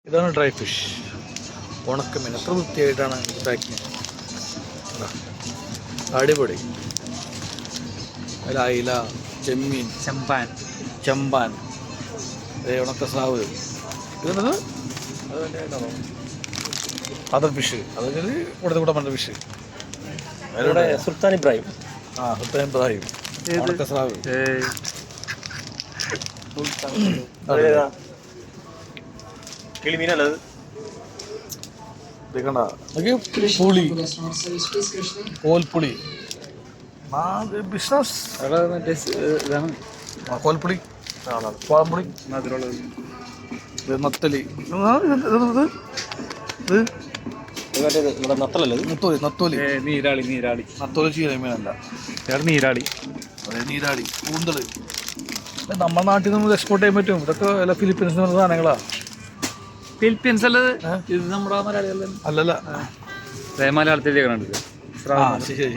ഇതാണ് dry fish, ഉണക്കമീൻ. എത്ര വൃത്തിയായിട്ടാണ് പാക്കിങ്. അടിപൊളി. അതിൽ അയില, ചെമ്മീൻ, ചെമ്പാൻ, ഉണക്കസ്രാവ്. ഇതെന്നത് അത് തന്നെയാണോ അതർ ഫിഷ്? അതൊക്കെ കൂടെ പറഞ്ഞ ഫിഷ്. ഇവിടെ സുൽത്താൻ ഇബ്രാഹിം. സുൽത്താൻ ഇബ്രാഹിം, ഉണക്കസ്രാവ്. കിളിമീനല്ലത്. പുളി, കോൽപ്പുളി, ബിസിനസ്. കോൽപ്പുളി, കോളംപുളി, നത്തലി. നത്തോലി, നത്തോലി ചീരമീനല്ല, നീരാളി. അതെ, നീരാളി, കൂന്തള്. നമ്മുടെ നാട്ടിൽ നിന്ന് എക്സ്പോർട്ട് ചെയ്യാൻ പറ്റും. ഇതൊക്കെ അല്ല ഫിലിപ്പീൻസിന് പറഞ്ഞ സാധനങ്ങളാ. ഫിലിപ്പീൻസ് അല്ലത്, ഇത് നമ്മുടെ മലയാളികൾ അല്ലല്ല, മലയാളത്തിൽ ശരി.